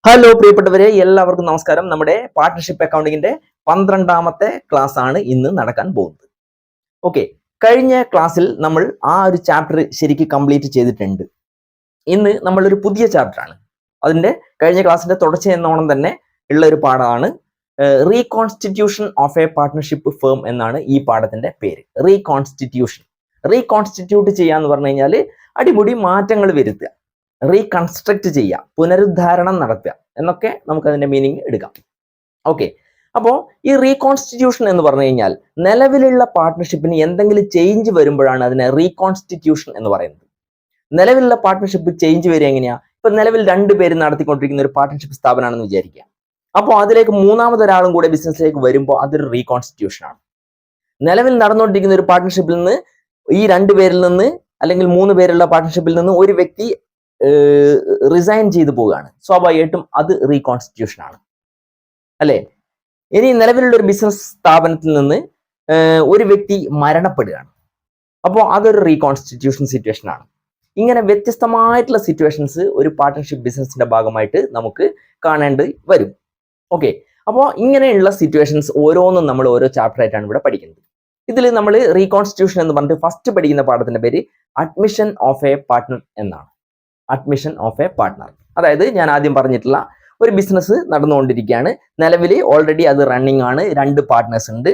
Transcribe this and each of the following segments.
Hello പ്രിയപ്പെട്ടവരെ, എല്ലാവർക്കും നമസ്കാരം. നമ്മുടെ പാർട്ട്ണർഷിപ്പ് അക്കൗണ്ടിങ്ങിന്റെ 12ാമത്തെ ക്ലാസ് ആണ് ഇന്ന് നടക്കാൻ പോകുന്നത്. ഓക്കെ, കഴിഞ്ഞ ക്ലാസ്സിൽ നമ്മൾ ആ ഒരു ചാപ്റ്റർ ശരിക്കും കംപ്ലീറ്റ് ചെയ്തിട്ടുണ്ട്. ഇന്ന് നമ്മളൊരു പുതിയ ചാപ്റ്റർ ആണ്. അതിന്റെ കഴിഞ്ഞ ക്ലാസ്സിന്റെ തുടർച്ച എന്നോണം തന്നെ ഉള്ള ഒരു പാഠമാണ് reconstitution of A partnership firm എന്നാണ് ഈ പാഠത്തിന്റെ പേര്. റീകോൺസ്റ്റിറ്റ്യൂട്ട് ചെയ്യാന്ന് പറഞ്ഞു കഴിഞ്ഞാൽ അടിമുടി മാറ്റങ്ങൾ വരുത്തുക, റീകൺസ്ട്രക്ട് ചെയ്യുക, പുനരുദ്ധാരണം നടത്തുക എന്നൊക്കെ നമുക്ക് അതിന്റെ മീനിങ് എടുക്കാം. ഓക്കെ, അപ്പോൾ ഈ റീകോൺസ്റ്റിറ്റ്യൂഷൻ എന്ന് പറഞ്ഞു കഴിഞ്ഞാൽ നിലവിലുള്ള പാർട്ട്ണർഷിപ്പിന് എന്തെങ്കിലും ചേഞ്ച് വരുമ്പോഴാണ് അതിനെ റീകോൺസ്റ്റിറ്റ്യൂഷൻ എന്ന് പറയുന്നത്. നിലവിലുള്ള പാർട്ട്ണർഷിപ്പ് ചേഞ്ച് വരിക എങ്ങനെയാ? ഇപ്പൊ നിലവിൽ രണ്ടുപേരും നടത്തിക്കൊണ്ടിരിക്കുന്ന ഒരു പാർട്ട്ണർഷിപ്പ് സ്ഥാപനമാണെന്ന് വിചാരിക്കുക. അപ്പോൾ അതിലേക്ക് മൂന്നാമതൊരാളും കൂടെ ബിസിനസ്സിലേക്ക് വരുമ്പോൾ അതൊരു റീകോൺസ്റ്റിറ്റ്യൂഷൻ ആണ്. നിലവിൽ നടന്നുകൊണ്ടിരിക്കുന്ന ഒരു പാർട്ട്ണർഷിപ്പിൽ നിന്ന് ഈ രണ്ടുപേരിൽ നിന്ന് അല്ലെങ്കിൽ 3 പേരുള്ള പാർട്ട്ണർഷിപ്പിൽ നിന്ന് ഒരു വ്യക്തി റിസൈൻ ചെയ്തു പോവുകയാണ്. സ്വാഭാവികമായിട്ടും അത് റീകോൺസ്റ്റിറ്റ്യൂഷൻ ആണ്, അല്ലെ? ഇനി നിലവിലുള്ള ഒരു ബിസിനസ് സ്ഥാപനത്തിൽ നിന്ന് ഒരു വ്യക്തി മരണപ്പെടുകയാണ്. അപ്പോൾ അതൊരു റീകോൺസ്റ്റിറ്റ്യൂഷൻ സിറ്റുവേഷൻ ആണ്. ഇങ്ങനെ വ്യത്യസ്തമായിട്ടുള്ള സിറ്റുവേഷൻസ് ഒരു പാർട്ട്ണർഷിപ്പ് ബിസിനസിന്റെ ഭാഗമായിട്ട് നമുക്ക് കാണേണ്ടി വരും. ഓക്കെ, അപ്പോൾ ഇങ്ങനെയുള്ള സിറ്റുവേഷൻസ് ഓരോന്നും നമ്മൾ ഓരോ ചാപ്റ്റർ ആയിട്ടാണ് ഇവിടെ പഠിക്കുന്നത്. ഇതിൽ നമ്മൾ റീകോൺസ്റ്റിറ്റ്യൂഷൻ എന്ന് പറഞ്ഞിട്ട് ഫസ്റ്റ് പഠിക്കുന്ന പാഠത്തിന്റെ പേര് അഡ്മിഷൻ ഓഫ് എ പാർട്ട്ണർ എന്നാണ്. അഡ്മിഷൻ ഓഫ് എ പാർട്ട്ണർ, അതായത് ഞാൻ ആദ്യം പറഞ്ഞിട്ടുള്ള ഒരു ബിസിനസ് നടന്നുകൊണ്ടിരിക്കുകയാണ്. നിലവിൽ ഓൾറെഡി അത് റണ്ണിങ് ആണ്. 2 പാർട്ട്നേഴ്സ് ഉണ്ട്.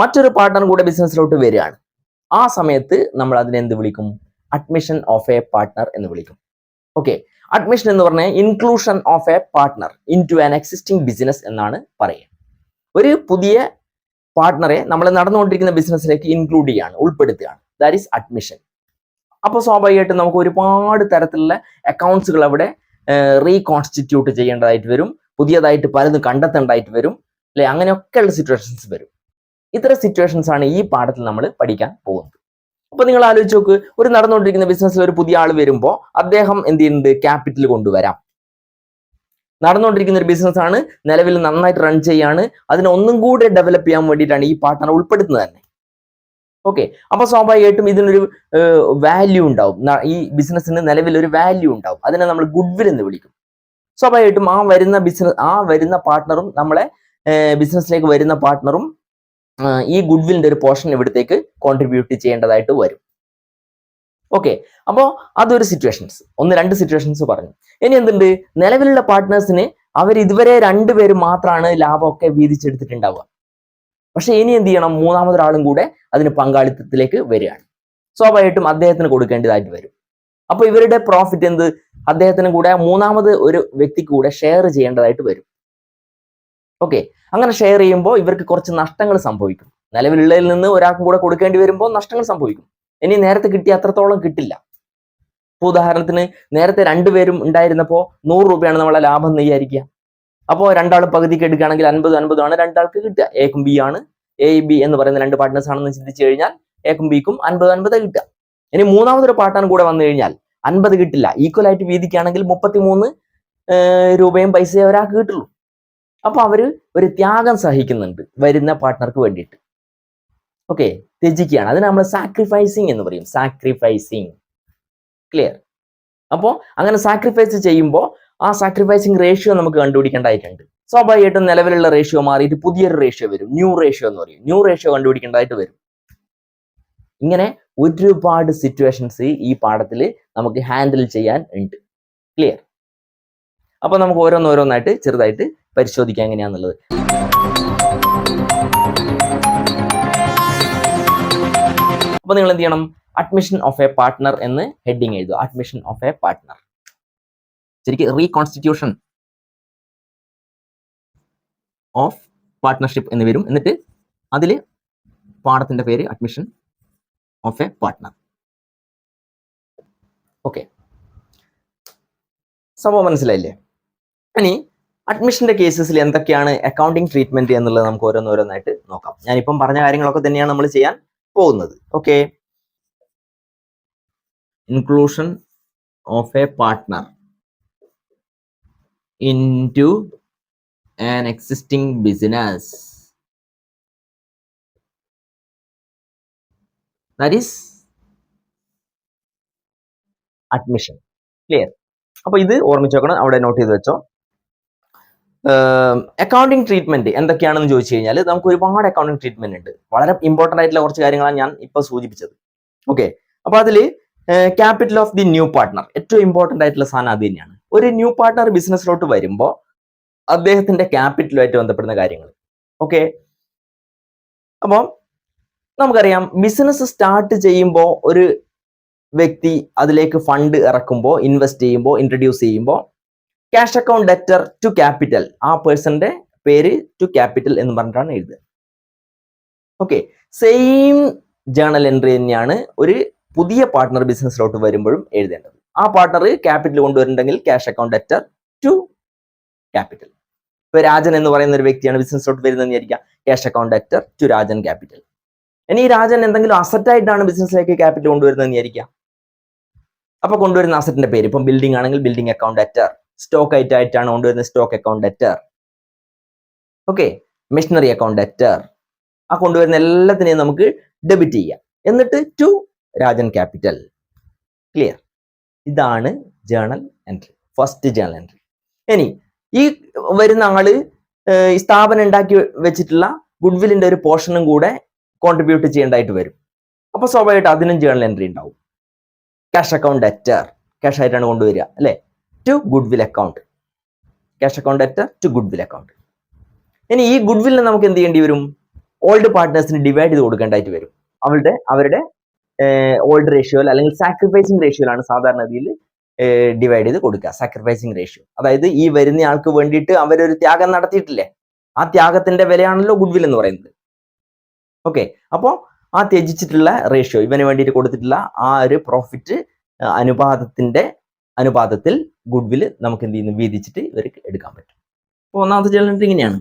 മറ്റൊരു പാർട്ട്ണർ കൂടെ ബിസിനസ്സിലോട്ട് വരികയാണ്. ആ സമയത്ത് നമ്മൾ അതിനെ എന്ത് വിളിക്കും? അഡ്മിഷൻ ഓഫ് എ പാർട്ട്ണർ എന്ന് വിളിക്കും. ഓക്കെ, അഡ്മിഷൻ എന്ന് പറഞ്ഞാൽ inclusion of a partner into an existing business എന്നാണ് പറയുക. ഒരു പുതിയ പാർട്ട്ണറെ നമ്മൾ നടന്നുകൊണ്ടിരിക്കുന്ന ബിസിനസ്സിലേക്ക് ഇൻക്ലൂഡ് ചെയ്യുകയാണ്, ഉൾപ്പെടുത്തുകയാണ്. That is admission. അപ്പോൾ സ്വാഭാവികമായിട്ടും നമുക്ക് ഒരുപാട് തരത്തിലുള്ള അക്കൗണ്ട്സുകൾ അവിടെ റീകോൺസ്റ്റിറ്റ്യൂട്ട് ചെയ്യേണ്ടതായിട്ട് വരും, പുതിയതായിട്ട് പലതും കണ്ടെത്തേണ്ടതായിട്ട് വരും, അല്ലെ? അങ്ങനെയൊക്കെയുള്ള സിറ്റുവേഷൻസ് വരും. ഇത്തരം സിറ്റുവേഷൻസ് ആണ് ഈ പാഠത്തിൽ നമ്മൾ പഠിക്കാൻ പോകുന്നത്. അപ്പൊ നിങ്ങൾ ആലോചിച്ച് നോക്ക്, ഒരു നടന്നുകൊണ്ടിരിക്കുന്ന ബിസിനസ്സിൽ ഒരു പുതിയ ആൾ വരുമ്പോൾ അദ്ദേഹം എന്ത് ചെയ്യുന്നുണ്ട്? ക്യാപിറ്റൽ കൊണ്ടുവരാം. നടന്നുകൊണ്ടിരിക്കുന്ന ഒരു ബിസിനസ് ആണ്, നിലവിൽ നന്നായിട്ട് റൺ ചെയ്യാണ്. അതിനെ ഒന്നും കൂടെ ഡെവലപ്പ് ചെയ്യാൻ വേണ്ടിയിട്ടാണ് ഈ പാർട്ട്ണർ ഉൾപ്പെടുത്തുന്നത് തന്നെ. ഓക്കെ, അപ്പൊ സ്വാഭാവികമായിട്ടും ഇതിനൊരു വാല്യൂ ഉണ്ടാവും. ഈ ബിസിനസ്സിന് നിലവിൽ ഒരു വാല്യൂ ഉണ്ടാവും. അതിനെ നമ്മൾ ഗുഡ്വിൽ എന്ന് വിളിക്കും. സ്വാഭാവികമായിട്ടും ആ വരുന്ന പാർട്ട്ണറും നമ്മളെ ബിസിനസ്സിലേക്ക് വരുന്ന പാർട്ട്ണറും ഈ ഗുഡ്വിലിന്റെ ഒരു പോർഷൻ ഇവിടത്തേക്ക് കോൺട്രിബ്യൂട്ട് ചെയ്യേണ്ടതായിട്ട് വരും. ഓക്കെ, അപ്പോൾ അതൊരു സിറ്റുവേഷൻസ്, 2 സിറ്റുവേഷൻസ് പറഞ്ഞു. ഇനി എന്തുണ്ട്? നിലവിലുള്ള പാർട്ട്നേഴ്സിന് അവർ ഇതുവരെ 2 പേര് മാത്രമാണ് ലാഭമൊക്കെ വീതിച്ചെടുത്തിട്ടുണ്ടാവുക. പക്ഷെ ഇനി എന്ത് ചെയ്യണം? മൂന്നാമതൊരാളും കൂടെ അതിന് പങ്കാളിത്തത്തിലേക്ക് വരികയാണ്. സ്വാഭാവികമായിട്ടും അദ്ദേഹത്തിന് കൊടുക്കേണ്ടതായിട്ട് വരും. അപ്പൊ ഇവരുടെ പ്രോഫിറ്റ് എന്ത്? അദ്ദേഹത്തിന് കൂടെ മൂന്നാമത് ഒരു വ്യക്തിക്ക് കൂടെ ഷെയർ ചെയ്യേണ്ടതായിട്ട് വരും. ഓക്കെ, അങ്ങനെ ഷെയർ ചെയ്യുമ്പോൾ ഇവർക്ക് കുറച്ച് നഷ്ടങ്ങൾ സംഭവിക്കും. നിലവിലുള്ളതിൽ നിന്ന് ഒരാൾക്കും കൂടെ കൊടുക്കേണ്ടി വരുമ്പോൾ നഷ്ടങ്ങൾ സംഭവിക്കും. ഇനി നേരത്തെ കിട്ടിയ അത്രത്തോളം കിട്ടില്ല. ഉദാഹരണത്തിന് നേരത്തെ 2 പേരും ഉണ്ടായിരുന്നപ്പോൾ 100 രൂപയാണ് നമ്മളെ ലാഭം എന്ന് വിചാരിക്കുക. അപ്പോൾ 2 ആൾ പകുതിക്ക് എടുക്കുകയാണെങ്കിൽ 50 ആണ് 2 ആൾക്ക് കിട്ടുക. എക്കും ബി ആണ്. എ ബി എന്ന് പറയുന്ന 2 പാർട്ട്നേഴ്സ് ആണെന്ന് ചിന്തിച്ചു കഴിഞ്ഞാൽ എക്കും ബിക്കും 50 കിട്ടുക. ഇനി മൂന്നാമതൊരു പാർട്ട്ണർ കൂടെ വന്നു കഴിഞ്ഞാൽ 50 കിട്ടില്ല. ഈക്വൽ ആയിട്ട് വീതിക്കുകയാണെങ്കിൽ 33 രൂപയും പൈസയെ ഒരാൾക്ക് കിട്ടുള്ളൂ. അപ്പൊ അവര് ഒരു ത്യാഗം സഹിക്കുന്നുണ്ട് വരുന്ന പാർട്ട്ണർക്ക് വേണ്ടിയിട്ട്. ഓക്കെ, ത്യജിക്കുകയാണ്. അതിന് നമ്മൾ സാക്രിഫൈസിങ് എന്ന് പറയും. Sacrificing, clear? അപ്പോൾ അങ്ങനെ സാക്രിഫൈസ് ചെയ്യുമ്പോൾ ആ സാക്രിഫൈസിങ് റേഷ്യോ നമുക്ക് കണ്ടുപിടിക്കേണ്ടതായിട്ടുണ്ട്. സ്വാഭാവികമായിട്ടും നിലവിലുള്ള റേഷ്യോ മാറിയിട്ട് പുതിയൊരു റേഷ്യോ വരും, ന്യൂ റേഷ്യോ എന്ന് പറയും. ന്യൂ റേഷ്യോ കണ്ടുപിടിക്കേണ്ടതായിട്ട് വരും. ഇങ്ങനെ ഒരുപാട് സിറ്റുവേഷൻസ് ഈ പാഠത്തിൽ നമുക്ക് ഹാൻഡിൽ ചെയ്യാൻ ഉണ്ട്. ക്ലിയർ? അപ്പൊ നമുക്ക് ഓരോന്നോരോന്നായിട്ട് ചെറുതായിട്ട് പരിശോധിക്കാം എങ്ങനെയാന്നുള്ളത്. അപ്പൊ നിങ്ങൾ എന്ത് ചെയ്യണം? അഡ്മിഷൻ ഓഫ് എ പാർട്ട്ണർ എന്ന് ഹെഡിങ് എഴുതുക. അഡ്മിഷൻ ഓഫ് എ പാർട്ട്ണർ, ശരിക്കും റീകോൺസ്റ്റിറ്റ്യൂഷൻ ഓഫ് പാർട്ട്ണർഷിപ്പ് എന്ന് വരും. എന്നിട്ട് അതിൽ പാഠത്തിന്റെ പേര് admission of a partner. Okay, സംഭവം മനസ്സിലായില്ലേ? ഇനി അഡ്മിഷന്റെ കേസസിൽ എന്തൊക്കെയാണ് അക്കൗണ്ടിങ് ട്രീറ്റ്മെന്റ് എന്നുള്ളത് നമുക്ക് ഓരോന്നോരോന്നായിട്ട് നോക്കാം. ഞാനിപ്പം പറഞ്ഞ കാര്യങ്ങളൊക്കെ തന്നെയാണ് നമ്മൾ ചെയ്യാൻ പോകുന്നത്. Okay, inclusion of a partner into an existing business, that is admission. Clear? അപ്പോൾ ഇത് ഓർമ്മിച്ച് വെക്കണം, അവിടെ നോട്ട് ചെയ്ത് വെച്ചോ. അക്കൗണ്ടിങ് ട്രീറ്റ്മെന്റ് എന്തൊക്കെയാണെന്ന് ചോദിച്ചു കഴിഞ്ഞാൽ നമുക്ക് ഒരുപാട് അക്കൗണ്ടിങ് ട്രീറ്റ്മെന്റ് ഉണ്ട്. വളരെ ഇമ്പോർട്ടന്റ് ആയിട്ടുള്ള കുറച്ച് കാര്യങ്ങളാണ് ഞാൻ ഇപ്പൊ സൂചിപ്പിച്ചത്. ഓക്കെ, അപ്പൊ അതില് capital of the new partner ഏറ്റവും ഇമ്പോർട്ടന്റ് ആയിട്ടുള്ള സാധനം അത് തന്നെയാണ്. ഒരു ന്യൂ പാർട്ട്ണർ ബിസിനസ്സിലോട്ട് വരുമ്പോൾ അദ്ദേഹത്തിന്റെ ക്യാപിറ്റലുമായിട്ട് ബന്ധപ്പെടുന്ന കാര്യങ്ങൾ. ഓക്കെ, അപ്പോൾ നമുക്കറിയാം ബിസിനസ് സ്റ്റാർട്ട് ചെയ്യുമ്പോൾ ഒരു വ്യക്തി അതിലേക്ക് ഫണ്ട് ഇറക്കുമ്പോൾ, ഇൻവെസ്റ്റ് ചെയ്യുമ്പോൾ, ഇൻട്രൊഡ്യൂസ് ചെയ്യുമ്പോൾ cash account debtor to capital, ആ പേഴ്സന്റെ പേര് ടു ക്യാപിറ്റൽ എന്ന് പറഞ്ഞിട്ടാണ് എഴുതുക. ഓക്കെ, സെയിം ജേണൽ എൻട്രി തന്നെയാണ് ഒരു പുതിയ പാർട്ട്ണർ ബിസിനസ്സിലോട്ട് വരുമ്പോഴും എഴുതേണ്ടത്. ആ പാർട്ട്ണർ ക്യാപിറ്റൽ കൊണ്ടുവരുന്നുണ്ടെങ്കിൽ cash account debtor to capital. ഇപ്പൊ രാജൻ എന്ന് പറയുന്ന ഒരു വ്യക്തിയാണ് ബിസിനസ്സിലോട്ട് വരുന്നതെന്ന് വിചാരിക്കാം, cash account debtor to Rajan capital. ഇനി ഈ രാജൻ എന്തെങ്കിലും അസറ്റ് ആയിട്ടാണ് ബിസിനസ്സിലേക്ക് ക്യാപിറ്റൽ കൊണ്ടുവരുന്നതെന്ന് വിചാരിക്കാം. അപ്പൊ കൊണ്ടുവരുന്ന അസറ്റിന്റെ പേര്, ഇപ്പം ബിൽഡിംഗ് ആണെങ്കിൽ ബിൽഡിംഗ് അക്കൗണ്ട് ഡെറ്റർ, സ്റ്റോക്ക് ആയിട്ടാണ് കൊണ്ടുവരുന്നത് stock account debtor. Okay, machinery account debtor. ആ കൊണ്ടുവരുന്ന എല്ലാത്തിനെയും നമുക്ക് ഡെബിറ്റ് ചെയ്യാം, എന്നിട്ട് ടു രാജൻ ക്യാപിറ്റൽ. ക്ലിയർ? ഇതാണ് journal entry, first journal entry. ഇനി ഈ വരുന്ന ആള് ഈ സ്ഥാപനം ഉണ്ടാക്കി വെച്ചിട്ടുള്ള ഗുഡ്വില്ലിന്റെ ഒരു പോർഷനും കൂടെ കോൺട്രിബ്യൂട്ട് ചെയ്യേണ്ടതായിട്ട് വരും. അപ്പൊ സ്വാഭാവികമായിട്ട് അതിനും ജേണൽ എൻട്രി ഉണ്ടാവും. ക്യാഷ് അക്കൗണ്ട് ഡെറ്റർ, ക്യാഷ് ആയിട്ടാണ് കൊണ്ടുവരിക അല്ലെ, to goodwill account, cash account debtor to goodwill account. ഇനി ഈ ഗുഡ്വില്ലിനെ നമുക്ക് എന്ത് ചെയ്യേണ്ടി വരും? ഓൾഡ് പാർട്ട്നേഴ്സിന് ഡിവൈഡ് ചെയ്ത് കൊടുക്കേണ്ടതായിട്ട് വരും. അവരുടെ ഓൾഡ് റേഷ്യോയിൽ അല്ലെങ്കിൽ സാക്രിഫൈസിങ് റേഷ്യോയിലാണ് സാധാരണ രീതിയിൽ ഡിവൈഡ് ചെയ്ത് കൊടുക്കുക. സാക്രിഫൈസിങ് റേഷ്യോ, അതായത് ഈ വരുന്ന ആൾക്ക് വേണ്ടിയിട്ട് അവരൊരു ത്യാഗം നടത്തിയിട്ടില്ലേ, ആ ത്യാഗത്തിന്റെ വിലയാണല്ലോ ഗുഡ്വിൽ എന്ന് പറയുന്നത്. ഓക്കെ, അപ്പോൾ ആ ത്യജിച്ചിട്ടുള്ള റേഷ്യോ, ഇവന് വേണ്ടിയിട്ട് കൊടുത്തിട്ടുള്ള ആ ഒരു പ്രോഫിറ്റ് അനുപാതത്തിൽ ഗുഡ്വിൽ നമുക്ക് എന്ത് ചെയ്യുന്നു, വീതിച്ചിട്ട് ഇവർക്ക് എടുക്കാൻ പറ്റും. അപ്പോൾ ഒന്നാമത്തെ ജേണൽ എൻട്രി ഇങ്ങനെയാണ്,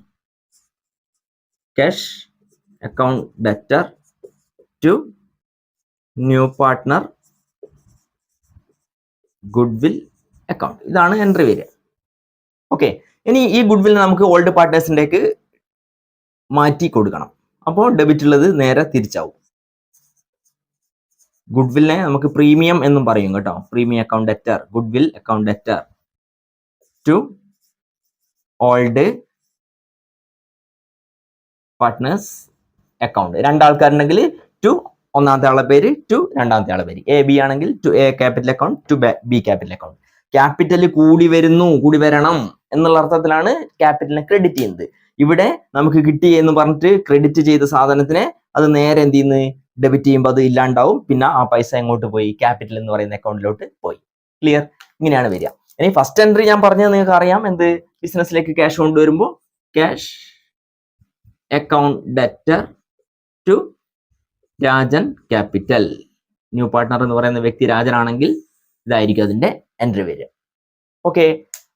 cash account debtor to new partner goodwill account. ഇതാണ് എൻട്രി വരിക. ഓക്കെ, ഇനി ഈ ഗുഡ്വിൽ നമുക്ക് ഓൾഡ് പാർട്ട്നേഴ്സിൻ്റെക്ക് മാറ്റി കൊടുക്കണം. അപ്പോൾ ഡെബിറ്റ് ഉള്ളത് നേരെ തിരിച്ചാവും. ഗുഡ്വില്ലിനെ നമുക്ക് പ്രീമിയം എന്നും പറയും കേട്ടോ, premium account debtor, goodwill account debtor to old partners account. രണ്ടാൾക്കാരുണ്ടെങ്കിൽ ടു ഒന്നാമത്തെ ആളെ പേര് ടു രണ്ടാമത്തെ ആളെ പേര്. എ ബി ആണെങ്കിൽ to A capital account to B capital account. Capital കൂടി വരണം എന്നുള്ള അർത്ഥത്തിലാണ് ക്യാപിറ്റലിനെ ക്രെഡിറ്റ് ചെയ്യുന്നത്. ഇവിടെ നമുക്ക് കിട്ടി എന്ന് പറഞ്ഞിട്ട് ക്രെഡിറ്റ് ചെയ്ത സാധനത്തിനെ അത് നേരെ എന്ത് ചെയ്യുന്നത്, ഡെബിറ്റ് ചെയ്യുമ്പോൾ അത് ഇല്ലാണ്ടാവും. പിന്നെ ആ പൈസ എങ്ങോട്ട് പോയി, ക്യാപിറ്റൽ എന്ന് പറയുന്ന അക്കൗണ്ടിലോട്ട് പോയി. ക്ലിയർ? ഇങ്ങനെയാണ് വരിക. ഇനി ഫസ്റ്റ് എൻട്രി ഞാൻ പറഞ്ഞത് നിങ്ങൾക്ക് അറിയാം, എന്ത്, ബിസിനസ്സിലേക്ക് ക്യാഷ് കൊണ്ടുവരുമ്പോൾ cash account debtor to Rajan capital. New partner എന്ന് പറയുന്ന വ്യക്തി രാജനാണെങ്കിൽ ഇതായിരിക്കും അതിന്റെ എൻട്രി വരിക. ഓക്കെ,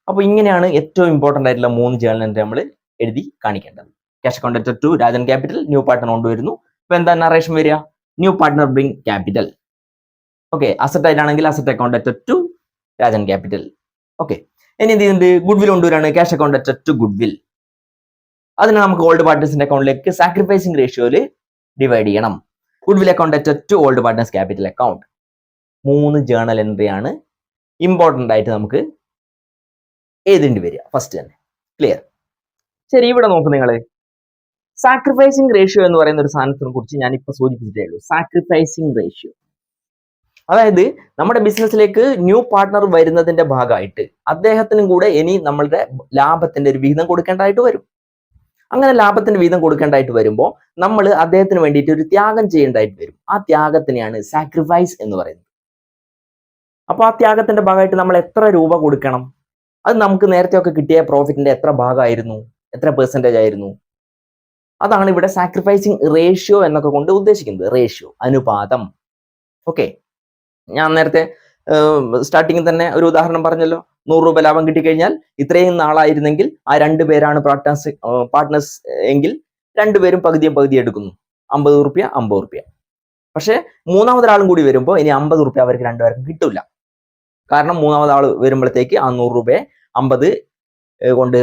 അപ്പൊ ഇങ്ങനെയാണ് ഏറ്റവും ഇമ്പോർട്ടന്റ് ആയിട്ടുള്ള 3 ജേണൽ എൻട്രി നമ്മൾ എഴുതി കാണിക്കേണ്ടത്. Cash account debtor to Rajan capital, new partner കൊണ്ടുവരുന്നു. ഇപ്പൊ എന്താ നറേഷൻ വരിക? New partner bring capital. Okay, asset ആയിട്ടാണെങ്കിൽ asset account debtor to Rajan capital. Okay, ഇനി എന്ത് ചെയ്യുന്നുണ്ട്, ഗുഡ്വിൽ കൊണ്ടുവരാണ്, cash account debtor to goodwill. അതിനെ നമുക്ക് ഓൾഡ് പാർട്ട്നേഴ്സിന്റെ അക്കൗണ്ടിലേക്ക് സാക്രിഫൈസിങ് റേഷ്യോയിൽ ഡിവൈഡ് ചെയ്യണം. Goodwill account debtor to old partners capital account. 3 journal entry ആണ് ഇമ്പോർട്ടന്റ് ആയിട്ട് നമുക്ക് എഴുതേണ്ടി വരിക ഫസ്റ്റ് തന്നെ. ക്ലിയർ? ശരി, ഇവിടെ നോക്ക് നിങ്ങൾ, സാക്രിഫൈസിങ് റേഷ്യോ എന്ന് പറയുന്ന ഒരു സാധനത്തിനെ കുറിച്ച് ഞാൻ ഇപ്പൊ സൂചിപ്പിച്ചിട്ടേ ഉള്ളൂ. സാക്രിഫൈസിങ് റേഷ്യോ അതായത് നമ്മുടെ ബിസിനസ്സിലേക്ക് ന്യൂ പാർട്ട്ണർ വരുന്നതിന്റെ ഭാഗമായിട്ട് അദ്ദേഹത്തിനും കൂടെ ഇനി നമ്മളുടെ ലാഭത്തിന്റെ ഒരു വിഹിതം കൊടുക്കേണ്ടതായിട്ട് വരും. അങ്ങനെ ലാഭത്തിന്റെ വിഹിതം കൊടുക്കേണ്ടതായിട്ട് വരുമ്പോൾ നമ്മൾ അദ്ദേഹത്തിന് വേണ്ടിയിട്ട് ഒരു ത്യാഗം ചെയ്യേണ്ടതായിട്ട് വരും. ആ ത്യാഗത്തിനെയാണ് സാക്രിഫൈസ് എന്ന് പറയുന്നത്. അപ്പൊ ആ ത്യാഗത്തിന്റെ ഭാഗമായിട്ട് നമ്മൾ എത്ര രൂപ കൊടുക്കണം? അത് നമുക്ക് നേരത്തെ ഒക്കെ കിട്ടിയ പ്രോഫിറ്റിന്റെ എത്ര ഭാഗമായിരുന്നു, എത്ര പെർസെന്റേജ് ആയിരുന്നു? അതാണ് ഇവിടെ സാക്രിഫൈസിങ് റേഷ്യോ എന്നൊക്കെ കൊണ്ട് ഉദ്ദേശിക്കുന്നത്. റേഷ്യോ, അനുപാതം. ഓക്കെ, ഞാൻ നേരത്തെ സ്റ്റാർട്ടിങ്ങിൽ തന്നെ ഒരു ഉദാഹരണം പറഞ്ഞല്ലോ. 100 രൂപ ലാഭം കിട്ടിക്കഴിഞ്ഞാൽ ഇത്രയും നാളായിരുന്നെങ്കിൽ ആ 2 പേരാണ് പാർട്ട്നേഴ്സ് എങ്കിൽ 2 പേരും പകുതി എടുക്കുന്നു. 50 റുപ്യ 50 റുപ്യ. പക്ഷെ മൂന്നാമതൊരാളും കൂടി വരുമ്പോൾ ഇനി 50 റുപ്യ അവർക്ക് 2 പേർക്കും കിട്ടില്ല. കാരണം മൂന്നാമതാൾ വരുമ്പോഴത്തേക്ക് ആ 100 രൂപയെ 50 കൊണ്ട്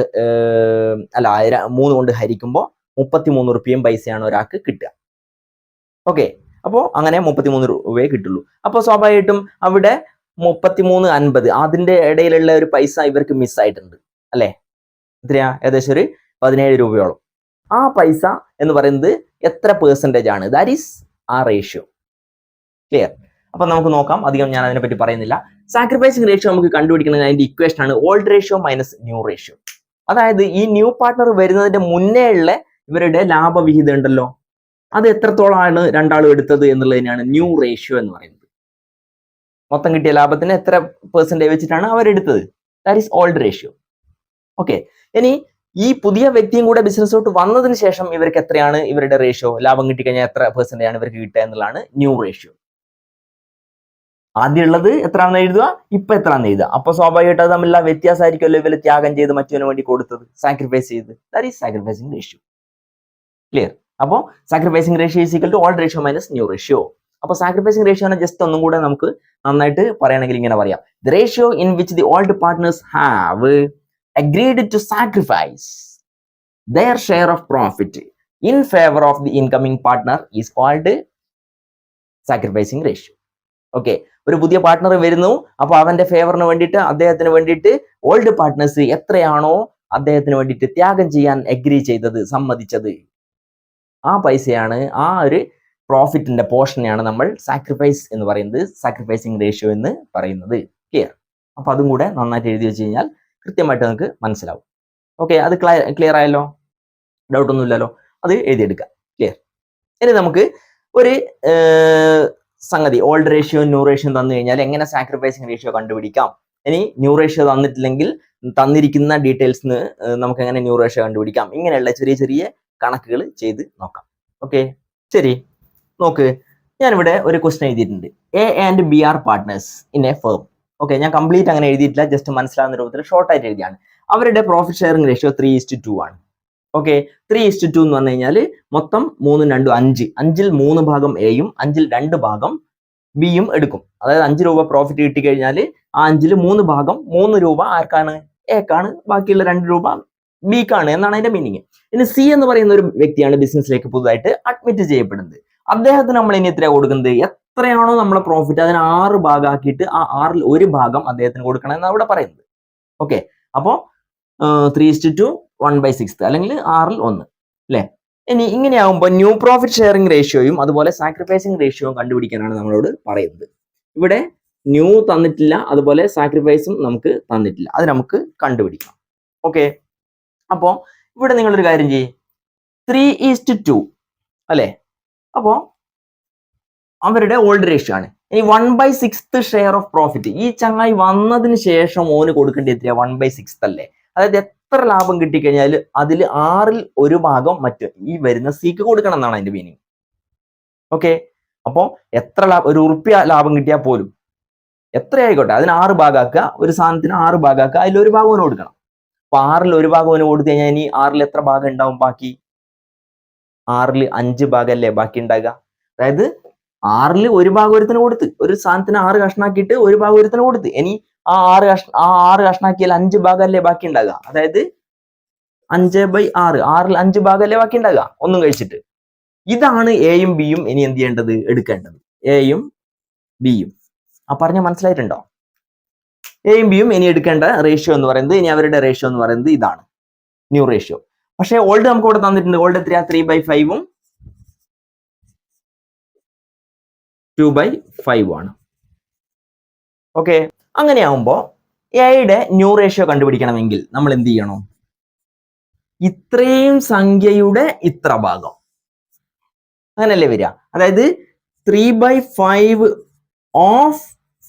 3 കൊണ്ട് ഹരിക്കുമ്പോൾ 33 റുപ്യയും പൈസയാണ് ഒരാൾക്ക് കിട്ടുക. ഓക്കെ, അപ്പോൾ അങ്ങനെ 33 രൂപയെ കിട്ടുള്ളൂ. അപ്പോൾ സ്വാഭാവികമായിട്ടും അവിടെ 33 50 അതിന്റെ ഇടയിലുള്ള ഒരു പൈസ ഇവർക്ക് മിസ്സായിട്ടുണ്ട് അല്ലെ. എത്രയാ? ഏകദേശം ഒരു 17 രൂപയോളം. ആ പൈസ എന്ന് പറയുന്നത് എത്ര പെർസെൻറ്റേജ് ആണ്? ദാറ്റ് ഈസ് ആ റേഷ്യോ. ക്ലിയർ? അപ്പൊ നമുക്ക് നോക്കാം, അധികം ഞാൻ അതിനെപ്പറ്റി പറയുന്നില്ല. സാക്രിഫൈസിങ് റേഷ്യോ നമുക്ക് കണ്ടുപിടിക്കുന്നത് അതിന്റെ ഇക്വേഷൻ ആണ് old ratio minus new ratio. അതായത് ഈ ന്യൂ പാർട്ട്ണർ വരുന്നതിന്റെ മുന്നേ ഉള്ള ഇവരുടെ ലാഭവിഹിതം ഉണ്ടല്ലോ, അത് എത്രത്തോളമാണ് രണ്ടാളും എടുത്തത് എന്നുള്ളതിനാണ് ന്യൂ റേഷ്യോ എന്ന് പറയുന്നത്. മൊത്തം കിട്ടിയ ലാഭത്തിന് എത്ര പെർസെന്റേജ് വെച്ചിട്ടാണ് അവരെടുത്തത്, that is old ratio. Okay, ഇനി ഈ പുതിയ വ്യക്തിയും കൂടെ ബിസിനസ്സിലോട്ട് വന്നതിന് ശേഷം ഇവർക്ക് എത്രയാണ് ഇവരുടെ റേഷ്യോ, ലാഭം കിട്ടിക്കഴിഞ്ഞാൽ എത്ര പെർസെന്റേജ് ആണ് ഇവർക്ക് കിട്ടുക എന്നുള്ളതാണ് ന്യൂ റേഷ്യോ. ആദ്യം ഉള്ളത് എത്രയാണെന്ന് എഴുതുക, ഇപ്പൊ എത്രയാണെന്ന് എഴുതുക. അപ്പൊ സ്വാഭാവികമായിട്ട് അത് തമ്മിലുള്ള വ്യത്യാസമായിരിക്കുമല്ലോ ഇവര് ത്യാഗം ചെയ്ത് മറ്റവന് വേണ്ടി കൊടുത്തത്, സാക്രിഫൈസ് ചെയ്ത്. That is sacrificing ratio. Clear? അപ്പോ sacrificing ratio is equal to old ratio minus new ratio. അപ്പൊ സാക്രിഫൈസിങ് റേഷ്യോനെ ജസ്റ്റ് ഒന്നും കൂടെ നമുക്ക് നന്നായിട്ട് പറയുകയാണെങ്കിൽ ഇങ്ങനെ പറയാം: the ratio in which the old partners have agreed to sacrifice their share of profit in favor of the incoming partner is called sacrificing ratio. Okay, ഒരു പുതിയ പാർട്ട്ണർ വരുന്നു, അപ്പൊ അവന്റെ ഫേവറിന് വേണ്ടിയിട്ട് അദ്ദേഹത്തിന് വേണ്ടിയിട്ട് ഓൾഡ് പാർട്ട്നേഴ്സ് എത്രയാണോ അദ്ദേഹത്തിന് വേണ്ടിയിട്ട് ത്യാഗം ചെയ്യാൻ അഗ്രി ചെയ്തത്, സമ്മതിച്ചത്, ആ പൈസയാണ്, ആ ഒരു പ്രോഫിറ്റിന്റെ പോർഷനെയാണ് നമ്മൾ സാക്രിഫൈസ് എന്ന് പറയുന്നത്, സാക്രിഫൈസിങ് റേഷ്യോ എന്ന് പറയുന്നത്. ക്ലിയർ? അപ്പൊ അതും കൂടെ നന്നായിട്ട് എഴുതി വെച്ച് കഴിഞ്ഞാൽ കൃത്യമായിട്ട് നമുക്ക് മനസ്സിലാവും. ഓക്കെ, അത് ക്ലിയർ ആയല്ലോ? ഡൗട്ട് ഒന്നും ഇല്ലല്ലോ? അത് എഴുതിയെടുക്കാം. ക്ലിയർ? ഇനി നമുക്ക് ഒരു സംഗതി, ഓൾഡ് റേഷ്യോ ന്യൂ റേഷ്യോ തന്നു കഴിഞ്ഞാൽ എങ്ങനെ സാക്രിഫൈസിങ് റേഷ്യോ കണ്ടുപിടിക്കാം. ഇനി ന്യൂ റേഷ്യോ തന്നിട്ടില്ലെങ്കിൽ തന്നിരിക്കുന്ന ഡീറ്റെയിൽസ് നമുക്ക് എങ്ങനെ ന്യൂ റേഷ്യോ കണ്ടുപിടിക്കാം, ഇങ്ങനെയുള്ള ചെറിയ ചെറിയ കണക്കുകൾ ചെയ്ത് നോക്കാം. ഓക്കെ, ശരി, നോക്ക്, ഞാനിവിടെ ഒരു ക്വസ്റ്റൻ എഴുതിയിട്ടുണ്ട്. A and B are partners in a firm. Okay, ഞാൻ കംപ്ലീറ്റ് അങ്ങനെ എഴുതിയിട്ടില്ല, ജസ്റ്റ് മനസ്സിലാവുന്ന രൂപത്തിൽ ഷോർട്ട് ആയിട്ട് എഴുതിയാണ്. അവരുടെ പ്രോഫിറ്റ് ഷെയറിംഗ് റേഷ്യോ 3:2 ആണ്. ഓക്കെ, 3:2 എന്ന് പറഞ്ഞു കഴിഞ്ഞാൽ മൊത്തം 3 2 5, 5ൽ 3 ഭാഗം എയും 5ൽ 2 ഭാഗം ബിയും എടുക്കും. അതായത് 5 രൂപ പ്രോഫിറ്റ് കിട്ടിക്കഴിഞ്ഞാൽ ആ 5ൽ 3 ഭാഗം 3 രൂപ ആർക്കാണ്? എക്കാണ്. ബാക്കിയുള്ള 2 രൂപ ബിക്കാണ് എന്നാണ് അതിന്റെ മീനിങ്. ഇനി സി എന്ന് പറയുന്ന ഒരു വ്യക്തിയാണ് ബിസിനസ്സിലേക്ക് പുതുതായിട്ട് അഡ്മിറ്റ് ചെയ്യപ്പെടുന്നത്. അദ്ദേഹത്തിന് നമ്മൾ ഇനി എത്രയാണ് കൊടുക്കുന്നത്? എത്രയാണോ നമ്മളെ പ്രോഫിറ്റ് അതിന് 6 ഭാഗമാക്കിയിട്ട് ആ 6ൽ 1 ഭാഗം അദ്ദേഹത്തിന് കൊടുക്കണം എന്നാണ് അവിടെ പറയുന്നത്. ഓക്കെ, അപ്പോ 3:2 1/6 അല്ലെങ്കിൽ 6ൽ 1 അല്ലെ. ഇനി ഇങ്ങനെയാകുമ്പോൾ ന്യൂ പ്രോഫിറ്റ് ഷെയറിംഗ് റേഷ്യോയും അതുപോലെ സാക്രിഫൈസിങ് റേഷ്യോയും കണ്ടുപിടിക്കാനാണ് നമ്മളോട് പറയുന്നത്. ഇവിടെ ന്യൂ തന്നിട്ടില്ല, അതുപോലെ സാക്രിഫൈസും നമുക്ക് തന്നിട്ടില്ല, അത് നമുക്ക് കണ്ടുപിടിക്കാം. ഓക്കെ, അപ്പോ ഇവിടെ നിങ്ങളൊരു കാര്യം ചെയ്യേ, 3:2 അല്ലെ. അപ്പോ അവരുടെ ഓൾഡ് റേഷ്യോ ആണ്. ഇനി 1/6 ഷെയർ ഓഫ് പ്രോഫിറ്റ്, ഈ ചങ്ങായി വന്നതിന് ശേഷം ഓന് കൊടുക്കേണ്ടി എത്രയാ? 1/6 അല്ലേ. അതായത് എത്ര ലാഭം കിട്ടിക്കഴിഞ്ഞാൽ അതിൽ 6ൽ 1 ഭാഗം മറ്റ് ഈ വരുന്ന സിക്ക് കൊടുക്കണം എന്നാണ് അതിന്റെ മീനിങ്. ഓക്കെ, അപ്പോ എത്ര ഒരു ഉറുപ്പ്യ ലാഭം കിട്ടിയാൽ പോലും എത്രയായിക്കോട്ടെ അതിന് 6 ഭാഗമാക്കുക, ഒരു സാധനത്തിന് 6 ഭാഗമാക്കുക, അതിൽ 1 ഭാഗം ഓന് കൊടുക്കണം. അപ്പൊ 6ൽ 1 ഭാഗം ഓന് കൊടുത്തു കഴിഞ്ഞാൽ ഇനി 6ൽ എത്ര ഭാഗം ഉണ്ടാവും? ബാക്കി 6ൽ 5 ഭാഗം അല്ലേ ബാക്കി ഉണ്ടാകുക. അതായത് 6ൽ 1 ഭാഗം ഒരുത്തിന് കൊടുത്ത്, ഒരു സാധനത്തിന് 6 കഷ്ണാക്കിയിട്ട് 1 ഭാഗം ഒരുത്തിന് കൊടുത്ത്, ഇനി ആ 6 കഷ്ണാക്കിയാൽ 5 ഭാഗം അല്ലേ ബാക്കി ഉണ്ടാകുക. അതായത് 5/6, 6ൽ 5 ഭാഗം അല്ലേ ബാക്കി ഉണ്ടാകുക ഒന്നും കഴിച്ചിട്ട്. ഇതാണ് എയും ബിയും ഇനി എന്ത് ചെയ്യേണ്ടത്? എടുക്കേണ്ടത്. എയും ബിയും ആ പറഞ്ഞ മനസ്സിലായിട്ടുണ്ടോ? എയും ബിയും ഇനി എടുക്കേണ്ട റേഷ്യോ എന്ന് പറയുന്നത്, ഇനി അവരുടെ റേഷ്യോ എന്ന് പറയുന്നത് ഇതാണ് ന്യൂ റേഷ്യോ. പക്ഷെ ഓൾഡ് നമുക്ക് ഇവിടെ തന്നിട്ടുണ്ട്. ഓൾഡ് എത്രയാ? 3/5ഉം 2/5 ആണ്. ഓക്കെ, അങ്ങനെയാവുമ്പോ എയുടെ ന്യൂ റേഷ്യോ കണ്ടുപിടിക്കണമെങ്കിൽ നമ്മൾ എന്ത് ചെയ്യണം? ഇത്രയും സംഖ്യയുടെ ഇത്ര ഭാഗം അങ്ങനല്ലേ വരിക. അതായത് 3/5 ഓഫ്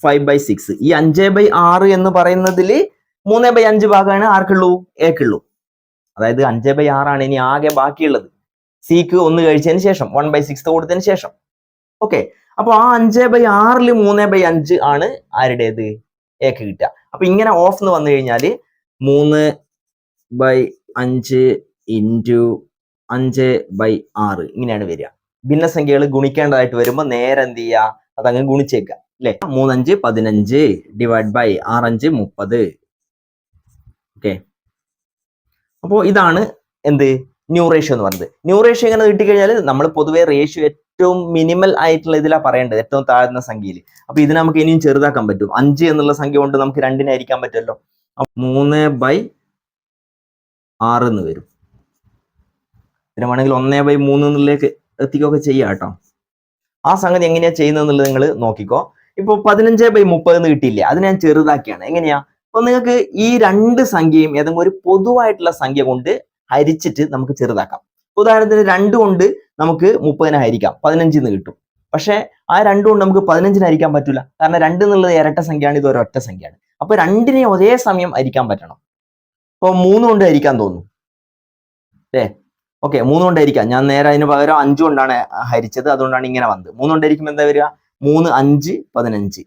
5/6. ഈ 5/6 എന്ന് പറയുന്നതിൽ 3/5 ഭാഗമാണ് ആർക്കുള്ളൂ? എക്കുള്ളൂ. അതായത് 5/6 ആണ് ഇനി ആകെ ബാക്കിയുള്ളത്. സിക്ക് 1 കഴിച്ചതിന് ശേഷം 1/6 കൊടുത്തതിന് ശേഷം. ഓക്കെ, അപ്പൊ ആ 5/6ൽ 3/5 ആണ് ആരുടേത്? എക്ക് കിട്ടുക. അപ്പൊ ഇങ്ങനെ ഓഫ് എന്ന് വന്നു കഴിഞ്ഞാൽ 3/5 ഇൻറ്റു 5/6 ഇങ്ങനെയാണ് വരിക. ഭിന്നസംഖ്യകൾ ഗുണിക്കേണ്ടതായിട്ട് വരുമ്പോൾ നേരെ എന്ത് ചെയ്യുക? അതങ്ങ് ഗുണിച്ചേക്കുക അല്ലെ. 3×5 15 ഡിവൈഡ് ബൈ 6×5 30. ഓക്കെ, അപ്പോ ഇതാണ് എന്ത്? ന്യൂ റേഷ്യോ എന്ന് പറയുന്നത്. ന്യൂ റേഷ്യോ ഇങ്ങനെ കിട്ടിക്കഴിഞ്ഞാൽ നമ്മൾ പൊതുവെ റേഷ്യോ ഏറ്റവും മിനിമൽ ആയിട്ടുള്ള ഇതിലാണ് പറയേണ്ടത്, ഏറ്റവും താഴ്ന്ന സംഖ്യയിൽ. അപ്പൊ ഇതിനെ നമുക്ക് ഇനിയും ചെറുതാക്കാൻ പറ്റും. 5 എന്നുള്ള സംഖ്യ കൊണ്ട് നമുക്ക് 2നെ ഹരിക്കാൻ പറ്റുമല്ലോ. 3/5 6 എന്ന് വരും. പിന്നെ വേണമെങ്കിൽ 1/3 എന്നുള്ളതിലേക്ക് എത്തിക്കുകയൊക്കെ ചെയ്യാം കേട്ടോ. ആ സംഗതി എങ്ങനെയാ ചെയ്യുന്നതെന്നുള്ളത് നിങ്ങൾ നോക്കിക്കോ. ഇപ്പോൾ 15/30 എന്ന് കിട്ടിയില്ലേ, അത് ഞാൻ ചെറുതാക്കിയാണ്. എങ്ങനെയാ? അപ്പൊ നിങ്ങൾക്ക് ഈ രണ്ട് സംഖ്യയും ഏതെങ്കിലും ഒരു പൊതുവായിട്ടുള്ള സംഖ്യ കൊണ്ട് ഹരിച്ചിട്ട് നമുക്ക് ചെറുതാക്കാം. ഉദാഹരണത്തിന് 2 കൊണ്ട് നമുക്ക് 30നെ ഹരിക്കാം, 15 എന്ന് കിട്ടും. പക്ഷെ ആ 2 കൊണ്ട് നമുക്ക് 15നെ ഹരിക്കാൻ പറ്റില്ല. കാരണം 2 എന്നുള്ളത് ഇരട്ട സംഖ്യയാണ്, ഇത് ഒരൊറ്റ സംഖ്യയാണ്. അപ്പൊ 2നെ ഒരേ സമയം ഹരിക്കാൻ പറ്റണം. ഇപ്പൊ 3 കൊണ്ട് ഹരിക്കാൻ തോന്നും അല്ലേ? ഓക്കെ, 3 കൊണ്ട് ഹരിക്കാം. ഞാൻ നേരെ അതിന് പകരം 5 കൊണ്ടാണ് ഹരിച്ചത്, അതുകൊണ്ടാണ് ഇങ്ങനെ വന്നത്. 3 കൊണ്ട് ഹരിക്കുമ്പോൾ എന്താ വരിക? 3, 5, 15.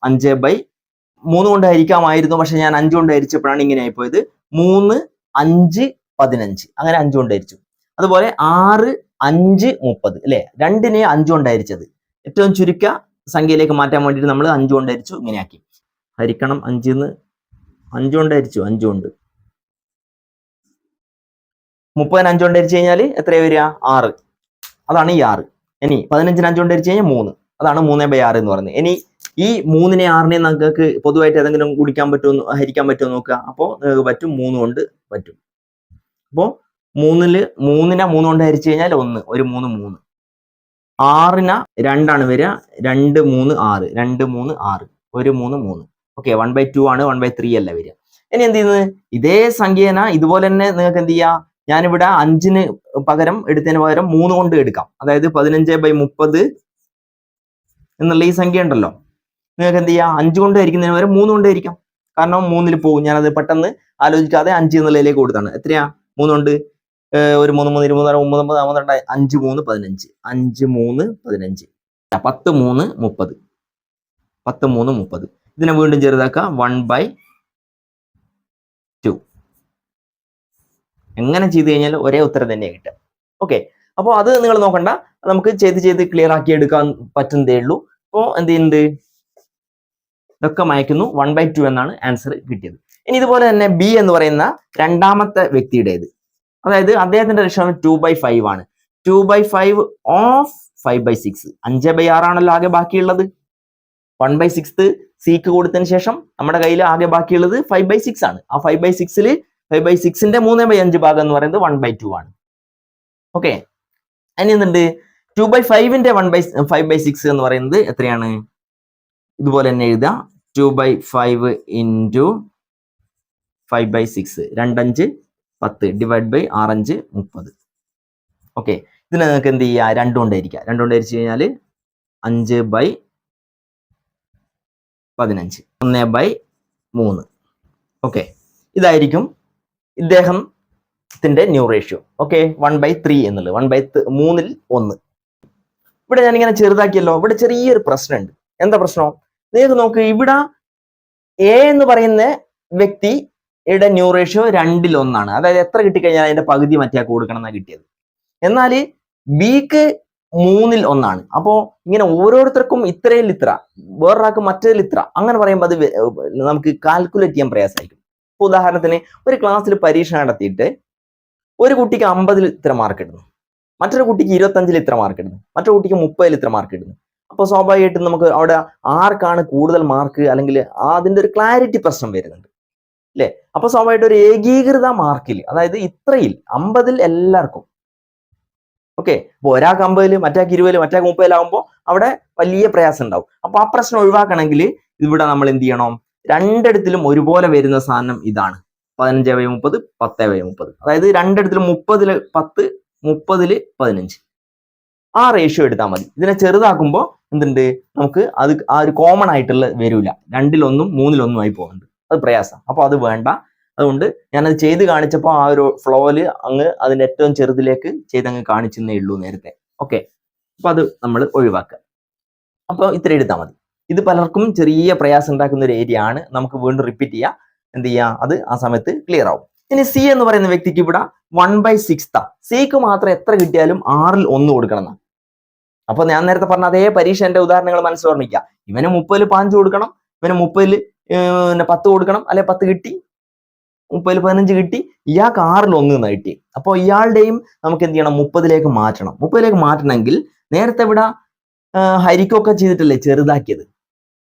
5/3 കൊണ്ട് ഹരിക്കാമായിരുന്നു, പക്ഷെ ഞാൻ 5 കൊണ്ട് ഹരിച്ചപ്പോഴാണ് ഇങ്ങനെ ആയിപ്പോയത്. 3, 5, 15. അങ്ങനെ 5 കൊണ്ട് ഹരിച്ചു. അതുപോലെ 6, 5, 30 അല്ലെ? 2നെ 5 കൊണ്ട് ഹരിച്ചത്. ഏറ്റവും ചുരുക്ക സംഖ്യയിലേക്ക് മാറ്റാൻ വേണ്ടിയിട്ട് നമ്മൾ 5 കൊണ്ട് ഹരിച്ചു, ഇങ്ങനെയാക്കി. ഹരിക്കണം 5 കൊണ്ട് ഹരിച്ചു, 5 കൊണ്ട്. 30നെ 5 കൊണ്ട് ഹരിച്ചു കഴിഞ്ഞാൽ എത്രയാ വരിക? 6. അതാണ് ഈ 6. ഇനി 15നെ 5 കൊണ്ട് ഹരിച്ചു കഴിഞ്ഞാൽ 3. അതാണ് 3/6 എന്ന് പറയുന്നത്. ഇനി ഈ 3നെ 6നെ നിങ്ങൾക്ക് പൊതുവായിട്ട് ഏതെങ്കിലും ഹരിക്കാൻ പറ്റുമോ നോക്കുക. അപ്പോൾ നിങ്ങൾക്ക് പറ്റും, 3 കൊണ്ട് പറ്റും. അപ്പോൾ 3നെ 3 കൊണ്ട് ഹരിച്ചു കഴിഞ്ഞാൽ 1, ഒരു 3, 3. 6നെ 2 ആണ് വരിക, 2, 3, 6. 2, 3, 6. ഒരു 3, 3. ഓക്കെ, 1/2 ആണ്, 1/3 അല്ല വരിക. ഇനി എന്ത് ചെയ്യുന്നത്? ഇതേ സംഖ്യേന ഇതുപോലെ തന്നെ നിങ്ങൾക്ക് എന്ത് ചെയ്യാം? ഞാനിവിടെ 5ന് പകരം എടുത്തതിന് പകരം 3 കൊണ്ട് എടുക്കാം. അതായത് 15/30 എന്നുള്ള ഈ സംഖ്യ ഉണ്ടല്ലോ, നിങ്ങൾക്ക് എന്ത് ചെയ്യാം? 5 കൊണ്ട് ഹരിക്കുന്നതിന് പകരം 3 കൊണ്ട് ഹരിക്കാം. കാരണം 3ൽ പോകും. ഞാനത് പെട്ടെന്ന് ആലോചിക്കാതെ 5 എന്നുള്ളതിലേക്ക് കൊടുത്താണ്. എത്രയാ? 3 കൊണ്ട് ഒരു 3, 3, 23, 9, 12, 5, 3, 15. 5, 3, 15. 10, 3, 30. 10, 3, 30. ഇതിനെ വീണ്ടും ചെറുതാക്കുക, 1/2. എങ്ങനെ ചെയ്ത് കഴിഞ്ഞാൽ ഒരേ ഉത്തരം തന്നെ കിട്ടുക. ഓക്കെ, അപ്പോൾ അത് നിങ്ങൾ നോക്കണ്ട, നമുക്ക് ചെയ്ത് ക്ലിയർ ആക്കി എടുക്കാൻ പറ്റുന്നതേ ഉള്ളൂ. അപ്പോൾ എന്ത് ചെയ്യുന്നുണ്ട്? ഇതൊക്കെ മായ്ക്കുന്നു. 1/2 എന്നാണ് ആൻസർ കിട്ടിയത്. ഇനി ഇതുപോലെ തന്നെ ബി എന്ന് പറയുന്ന രണ്ടാമത്തെ വ്യക്തിയുടേത്, അതായത് അദ്ദേഹത്തിന്റെ ലക്ഷ്യം 2/5 ആണ്. 2/5 ഓഫ് 5/6. 5/6 ആണല്ലോ ആകെ ബാക്കിയുള്ളത്. 1/6 സിക്ക് കൊടുത്തതിന് ശേഷം നമ്മുടെ കയ്യിൽ ആകെ ബാക്കിയുള്ളത് 5/6 ആണ്. ആ 5/6ൽ 5/6ന്റെ 3/5 ഭാഗം എന്ന് പറയുന്നത് 1/2 ആണ്. ഓക്കെ, ഇനി എന്തുണ്ട്? 2/5ന്റെ 5/6 എന്ന് പറയുന്നത് എത്രയാണ്? ഇതുപോലെ തന്നെ എഴുതുക, 2/5 into 5/6. 2, 5, 10 divide by 6, 30. ഓക്കെ, ഇതിനെ നിങ്ങൾക്ക് എന്ത് ചെയ്യുക? 2 കൊണ്ട് ഹരിക്കുക. 2 കൊണ്ട് ഹരിച്ചു കഴിഞ്ഞാൽ 5/15. 1/3. ഓക്കെ, ഇതായിരിക്കും ഇദ്ദേഹത്തിന്റെ ന്യൂ റേഷ്യോ. ഓക്കെ, 1/3 എന്നുള്ളത് 1/3ൽ 1. ഇവിടെ ഞാനിങ്ങനെ ചെറുതാക്കിയല്ലോ. ഇവിടെ ചെറിയൊരു പ്രശ്നമുണ്ട്. എന്താ പ്രശ്നം? നിങ്ങൾക്ക് നോക്ക്, ഇവിടെ എ എന്ന് പറയുന്ന വ്യക്തിയുടെ ന്യൂ റേഷ്യോ 2ൽ 1 ആണ്. അതായത് എത്ര കിട്ടിക്കഴിഞ്ഞാൽ അതിന്റെ പകുതി മറ്റേയാൾക്ക് കൊടുക്കണം എന്നാണ് കിട്ടിയത്. എന്നാൽ ബിക്ക് 3ൽ 1 ആണ്. അപ്പോ ഇങ്ങനെ ഓരോരുത്തർക്കും ഇത്രയിൽ ഇത്ര, വേറൊരാൾക്ക് മറ്റേതിൽ ഇത്ര, അങ്ങനെ പറയുമ്പോൾ അത് നമുക്ക് കാൽക്കുലേറ്റ് ചെയ്യാൻ പ്രയാസമായിരിക്കും. ഉദാഹരണത്തിന് ഒരു ക്ലാസ്സിൽ പരീക്ഷ നടത്തിയിട്ട് ഒരു കുട്ടിക്ക് 50ൽ ഇത്ര മാർക്ക് ഇടുന്നു, മറ്റൊരു കുട്ടിക്ക് 25ൽ ഇത്ര മാർക്ക് ഇടുന്നു, മറ്റൊരു കുട്ടിക്ക് 30ൽ ഇത്ര മാർക്ക് ഇടുന്നു. അപ്പോൾ സ്വാഭാവികമായിട്ടും നമുക്ക് അവിടെ ആർക്കാണ് കൂടുതൽ മാർക്ക്, അല്ലെങ്കിൽ അതിന്റെ ഒരു ക്ലാരിറ്റി പ്രശ്നം വരുന്നുണ്ട് അല്ലേ? അപ്പൊ സ്വാഭാവികമായിട്ട് ഒരു ഏകീകൃത മാർക്കിൽ, അതായത് ഇത്രയിൽ 50ൽ എല്ലാവർക്കും, ഓക്കെ, അപ്പൊ ഒരാൾക്ക് 50ൽ, മറ്റാൾക്ക് 20ൽ, മറ്റാൾക്ക് 30ലാകുമ്പോൾ അവിടെ വലിയ പ്രയാസം ഉണ്ടാവും. അപ്പൊ ആ പ്രശ്നം ഒഴിവാക്കണമെങ്കിൽ ഇവിടെ നമ്മൾ എന്ത് ചെയ്യണം? രണ്ടിടത്തിലും ഒരുപോലെ വരുന്ന സാധനം ഇതാണ്, 15/30, 10/30. അതായത് രണ്ടിടത്തിലും 30ൽ 10, 30ൽ 15. ആ റേഷ്യോ എടുത്താൽ മതി. ഇതിനെ ചെറുതാക്കുമ്പോൾ എന്തുണ്ട്? നമുക്ക് അത് ആ ഒരു കോമൺ ആയിട്ടുള്ള വരില്ല. 2ൽ 1, 3ൽ 1 ആയി പോകുന്നുണ്ട്. അത് പ്രയാസം. അപ്പൊ അത് വേണ്ട. അതുകൊണ്ട് ഞാനത് ചെയ്ത് കാണിച്ചപ്പോൾ ആ ഒരു ഫ്ലോയില് അങ്ങ് അതിന്റെ ഏറ്റവും ചെറുതിലേക്ക് ചെയ്തങ്ങ് കാണിച്ചെന്നേ ഉള്ളൂ നേരത്തെ. ഓക്കെ, അപ്പൊ അത് നമ്മൾ ഒഴിവാക്കുക. അപ്പൊ ഇത്ര എടുത്താൽ മതി. ഇത് പലർക്കും ചെറിയ പ്രയാസം ഉണ്ടാക്കുന്ന ഒരു ഏരിയ ആണ്. നമുക്ക് വീണ്ടും റിപ്പീറ്റ് ചെയ്യാം. എന്ത് ചെയ്യാം? അത് ആ സമയത്ത് ക്ലിയർ ആവും. ഇനി സി എന്ന് പറയുന്ന വ്യക്തിക്ക് ഇവിടെ 1/6. സിക്ക് മാത്രം എത്ര കിട്ടിയാലും 6ൽ 1 കൊടുക്കണം എന്നാണ്. അപ്പൊ ഞാൻ നേരത്തെ പറഞ്ഞ അതേ പരീക്ഷന്റെ ഉദാഹരണങ്ങൾ മനസ്സിലോർമ്മിക്കുക. ഇവന് 30ൽ 15 കൊടുക്കണം, ഇവന് 30ൽ 10 കൊടുക്കണം, അല്ലെ 10 കിട്ടി, 30ൽ 15 കിട്ടി, ഇയാൾക്ക് 6ൽ 1 എന്ന് കിട്ടി. അപ്പോൾ ഇയാളുടെയും നമുക്ക് എന്ത് ചെയ്യണം? 30ലേക്ക് മാറ്റണം. 30ലേക്ക് മാറ്റണമെങ്കിൽ നേരത്തെ ഇവിടെ ഹരിക്കൊക്കെ ചെയ്തിട്ടല്ലേ ചെറുതാക്കിയത്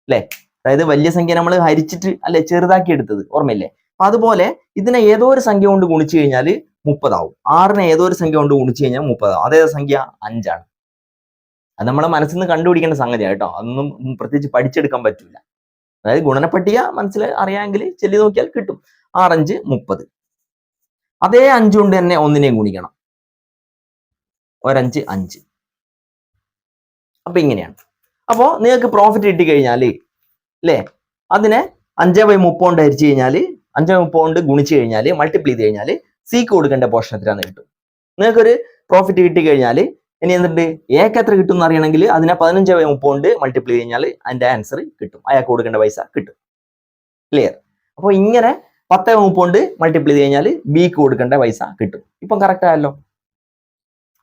അല്ലെ? അതായത് വലിയ സംഖ്യ നമ്മൾ ഹരിച്ചിട്ട് അല്ലെ ചെറുതാക്കി എടുത്തത്, ഓർമ്മയില്ലേ? അപ്പൊ അതുപോലെ ഇതിനെ ഏതോ ഒരു സംഖ്യ കൊണ്ട് ഗുണിച്ചു കഴിഞ്ഞാൽ 30 ആവും. 6നെ ഏതോ ഒരു സംഖ്യ കൊണ്ട് ഗുണിച്ചു കഴിഞ്ഞാൽ 30 ആവും. അതേ സംഖ്യ 5 ആണ്. അത് നമ്മളെ മനസ്സിൽ നിന്ന് കണ്ടുപിടിക്കേണ്ട സംഗതിയാണ് കേട്ടോ. അതൊന്നും പ്രത്യേകിച്ച് പഠിച്ചെടുക്കാൻ പറ്റില്ല. അതായത് ഗുണനപ്പട്ടിക മനസ്സിൽ അറിയാമെങ്കിൽ ചെല്ലി നോക്കിയാൽ കിട്ടും. 6 5 30. അതേ 5 കൊണ്ട് തന്നെ ഒന്നിനെയും ഗുണിക്കണം. 1 5 5. അപ്പൊ ഇങ്ങനെയാണ്. അപ്പോ നിങ്ങൾക്ക് പ്രോഫിറ്റ് കിട്ടിക്കഴിഞ്ഞാൽ അല്ലേ, അതിനെ 5/30 കൊണ്ട് ഹരിച്ചു കഴിഞ്ഞാൽ 5/30 കൊണ്ട് ഗുണിച്ചു കഴിഞ്ഞാൽ മൾട്ടിപ്ലൈ ചെയ്ത് കഴിഞ്ഞാൽ സിക്ക് കൊടുക്കേണ്ട പോർഷൻ എത്രയാണെന്ന് കിട്ടും. നിങ്ങൾക്കൊരു പ്രോഫിറ്റ് കിട്ടിക്കഴിഞ്ഞാൽ ഇനി എന്നിട്ട് എക്ക് എത്ര കിട്ടും എന്ന് അറിയണമെങ്കിൽ അതിനെ 15/30 കൊണ്ട് മൾട്ടിപ്ലൈ കഴിഞ്ഞാൽ അതിന്റെ ആൻസർ കിട്ടും. അയാൾക്ക് കൊടുക്കേണ്ട പൈസ കിട്ടും. ക്ലിയർ? അപ്പോൾ ഇങ്ങനെ 10/30 കൊണ്ട് മൾട്ടിപ്ലൈ ചെയ്ത് കഴിഞ്ഞാൽ ബിക്ക് കൊടുക്കേണ്ട പൈസ കിട്ടും. ഇപ്പം കറക്റ്റ് ആയല്ലോ.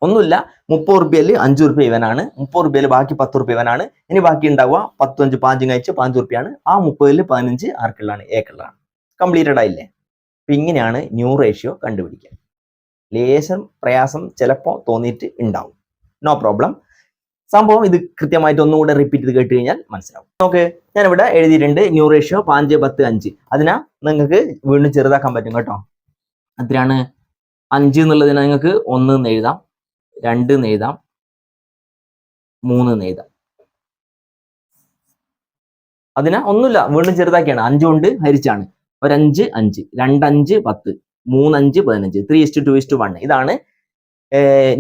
ഒന്നുമില്ല, 30 റുപ്യയിൽ 5 റുപ്യ ഇവനാണ്, 30 റുപ്യയിൽ ബാക്കി 10 റുപ്യ ഇവനാണ്. ഇനി ബാക്കി ഉണ്ടാവുക 10 5 5 കഴിച്ച് 5 റുപ്യാണ്. ആ 30ൽ 15 ആർക്കുള്ളതാണ്? എക്കുള്ളതാണ്. കംപ്ലീറ്റഡ് ആയില്ലേ? അപ്പൊ ഇങ്ങനെയാണ് ന്യൂ റേഷ്യോ കണ്ടുപിടിക്കുക. ലേശം പ്രയാസം ചിലപ്പോൾ തോന്നിയിട്ട് ഉണ്ടാവും. No problem. സംഭവം ഇത് കൃത്യമായിട്ട് ഒന്നുകൂടെ റിപ്പീറ്റ് ചെയ്ത് കേട്ട് കഴിഞ്ഞാൽ മനസ്സിലാവും. ഓക്കെ, ഞാനിവിടെ എഴുതിയിട്ടുണ്ട് ന്യൂ റേഷ്യോ 5 10 5. അതിനാ നിങ്ങൾക്ക് വീണ്ടും ചെറുതാക്കാൻ പറ്റും കേട്ടോ. എത്രയാണ്? 5 എന്നുള്ളതിന് നിങ്ങൾക്ക് 1 എന്ന് എഴുതാം, 2 എന്ന് എഴുതാം, 3 എന്ന് എഴുതാം. അതിനാ ഒന്നുമില്ല, വീണ്ടും ചെറുതാക്കിയാണ്. 5 കൊണ്ട് ഹരിച്ചാണ്. 1 5 5, 2 5 10, 3 5 15, 3:2:1. ഇതാണ്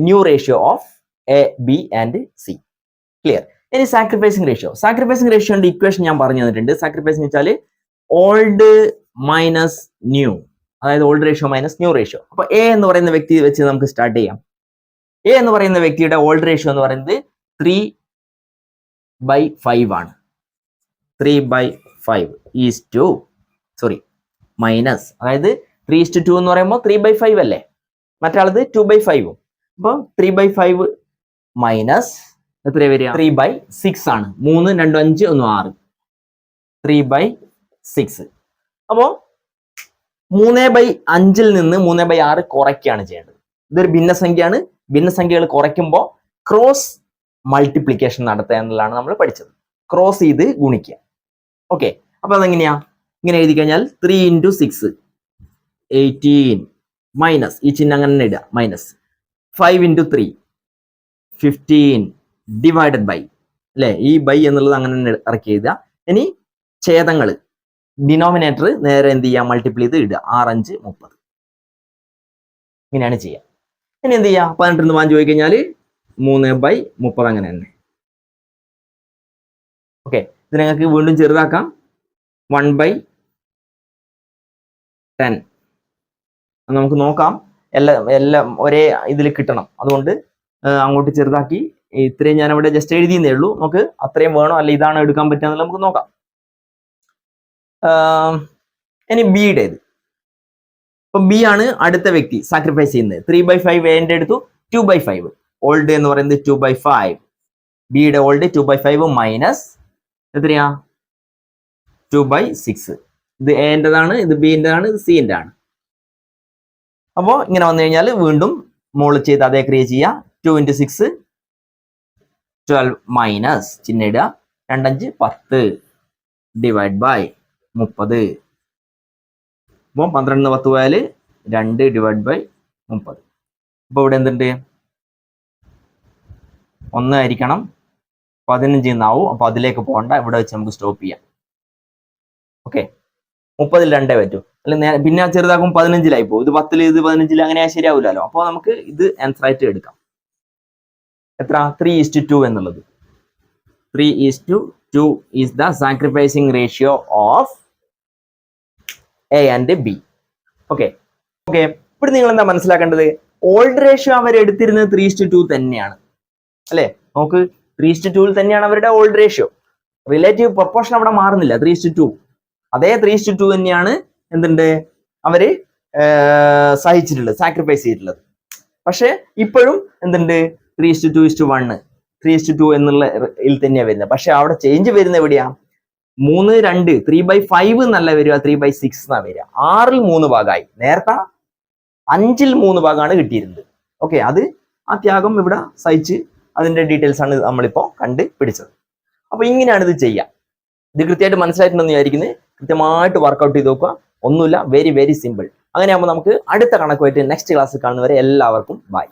new ratio of A, B and C. Clear? ഇനി സാക്രിഫൈസിങ് റേഷ്യോ. സാക്രിഫൈസിങ് റേഷ്യോന്റെ ഇക്വേഷൻ ഞാൻ പറഞ്ഞു തന്നിട്ടുണ്ട്. സാക്രിഫൈസിങ് വെച്ചാൽ ഓൾഡ് മൈനസ് ന്യൂ, അതായത് old ratio minus new ratio. അപ്പൊ എ എന്ന് പറയുന്ന വ്യക്തി വെച്ച് നമുക്ക് സ്റ്റാർട്ട് ചെയ്യാം. എ എന്ന് പറയുന്ന വ്യക്തിയുടെ ഓൾഡ് റേഷ്യോ എന്ന് പറയുന്നത് 3/5 ആണ്. 3/5 ഈസ് ടു മൈനസ്, അതായത് 3:2 എന്ന് പറയുമ്പോൾ 3/5 അല്ലേ, മറ്റാളത് 2/5. അപ്പൊ 3/5 മൈനസ് എത്ര വരിക? 3/6 ആണ്. 3 2 5 1 6, 3/6. അപ്പോ 3/5 നിന്ന് 3/6 കുറയ്ക്കുകയാണ് ചെയ്യേണ്ടത്. ഇതൊരു ഭിന്നസംഖ്യയാണ്. ഭിന്നസംഖ്യകൾ കുറയ്ക്കുമ്പോൾ ക്രോസ് മൾട്ടിപ്ലിക്കേഷൻ നടത്തുക എന്നുള്ളതാണ് നമ്മൾ പഠിച്ചത്. ക്രോസ് ചെയ്ത് ഗുണിക്കുക. ഓക്കെ, അപ്പൊ അതെങ്ങനെയാ? ഇങ്ങനെ എഴുതി കഴിഞ്ഞാൽ 3 × 6 18 മൈനസ്, ഈ ചിഹ്നം അങ്ങനെ ഇടുക, മൈനസ് 5 × 3 15 ഡിവൈഡഡ് ബൈ, അല്ലെ, ഈ ബൈ എന്നുള്ളത് അങ്ങനെ ഇറക്കി എഴുതുക. ഇനി ഛേദങ്ങൾ ഡിനോമിനേറ്റർ നേരെ എന്ത് ചെയ്യുക? മൾട്ടിപ്ലൈ ചെയ്ത് ഇടുക. 6 5 30. ഇങ്ങനെയാണ് ചെയ്യുക. ഇനി എന്ത് ചെയ്യുക? 18 5 പോയി കഴിഞ്ഞാൽ 3/30 അങ്ങനെ തന്നെ. ഓക്കെ, ഇത് നിങ്ങൾക്ക് വീണ്ടും ചെറുതാക്കാം. 1/10. നമുക്ക് നോക്കാം. എല്ലാം ഒരേ ഇതിൽ കിട്ടണം. അതുകൊണ്ട് അങ്ങോട്ട് ചെറുതാക്കി. ഇത്രയും ഞാൻ ഇവിടെ ജസ്റ്റ് എഴുതിയെന്നേ ഉള്ളൂ. നമുക്ക് അത്രയും വേണോ അല്ല ഇതാണ് എടുക്കാൻ പറ്റുക എന്നുള്ളത് നമുക്ക് നോക്കാം. ഇനി ബിയുടേത്. അപ്പൊ ബി ആണ് അടുത്ത വ്യക്തി സാക്രിഫൈസ് ചെയ്യുന്നത്. 3/5 എന്റെ എടുത്തു, 2/5. ഓൾഡ് എന്ന് പറയുന്നത് 2/5. ബിയുടെ ഓൾഡ് 2/5 മൈനസ് എത്രയാ? 2/6. ഇത് എന്റേതാണ്, ഇത് ബിന്റെതാണ്, ഇത് സിന്റെ ആണ്. അപ്പോ ഇങ്ങനെ വന്നു കഴിഞ്ഞാൽ വീണ്ടും മോളിൽ ചെയ്ത് അതേ ക്രിയേറ്റ് ചെയ്യുക. 2 × 6 12 മൈനസ് ചിഹ്നം ഇടുക. 2 5 10 ഡിവൈഡ് ബൈ 30. അപ്പോൾ 12 10 പോയാൽ 2 ഡിവൈഡ് ബൈ 30. അപ്പോൾ ഇവിടെ എന്തുണ്ട്? 1 ആയിരിക്കണം, 15 എന്നാവും. അപ്പൊ അതിലേക്ക് പോകണ്ട, ഇവിടെ വെച്ച് നമുക്ക് സ്റ്റോപ്പ് ചെയ്യാം. ഓക്കെ, 30ൽ 2 പറ്റൂ. അല്ല പിന്നെ ചെറുതാക്കും 15-ലായി പോകും. ഇത് 10ൽ ഇത് 15-ൽ അങ്ങനെ ശരിയാവില്ലല്ലോ. അപ്പോൾ നമുക്ക് ഇത് ആൻസർ ആയിട്ട് എടുക്കാം. എത്ര? 3:2 എന്നുള്ളത്. 3:2 is the sacrificing ratio of A and B. Okay, ഇവിടെ നിങ്ങൾ എന്താ മനസ്സിലാക്കേണ്ടത്? ഓൾഡ് റേഷ്യോ അവർ എടുത്തിരുന്നത് 3:2 തന്നെയാണ്, അല്ലെ? നോക്ക്, 3:2 തന്നെയാണ് അവരുടെ ഓൾഡ് റേഷ്യോ. റിലേറ്റീവ് പ്രൊപ്പോർഷൻ അവിടെ മാറുന്നില്ല. 3:2 അതേ 3:2 തന്നെയാണ് എന്തുണ്ട് അവര് സഹിച്ചിട്ടുള്ളത്, സാക്രിഫൈസ് ചെയ്തിട്ടുള്ളത്. പക്ഷെ ഇപ്പോഴും എന്തുണ്ട്? 3:2:1, 3:2 എന്നുള്ള ഇതിൽ തന്നെയാണ് വരുന്നത്. പക്ഷെ അവിടെ ചേഞ്ച് വരുന്ന എവിടെയാ? 3 2 3/5 എന്നല്ല വരിക, 3/6 എന്നാ വരിക. 6ൽ 3 ഭാഗമായി. നേരത്തെ 5ൽ 3 ഭാഗമാണ് കിട്ടിയിരുന്നത്. ഓക്കെ, അത് ആ ത്യാഗം ഇവിടെ സഹിച്ച് അതിന്റെ ഡീറ്റെയിൽസ് ആണ് നമ്മളിപ്പോ കണ്ട് പിടിച്ചത്. അപ്പൊ ഇങ്ങനെയാണ് ഇത് ചെയ്യുക. ഇത് കൃത്യമായിട്ട് മനസ്സിലായിട്ടുണ്ടെന്ന് വിചാരിക്കുന്നത്. കൃത്യമായിട്ട് വർക്ക്ഔട്ട് ചെയ്ത് നോക്കുക. ഒന്നുമില്ല, വെരി വെരി സിമ്പിൾ. അങ്ങനെയാകുമ്പോൾ നമുക്ക് അടുത്ത കണക്കുമായിട്ട് നെക്സ്റ്റ് ക്ലാസ്സിൽ കാണുന്നവരെ എല്ലാവർക്കും ബൈ.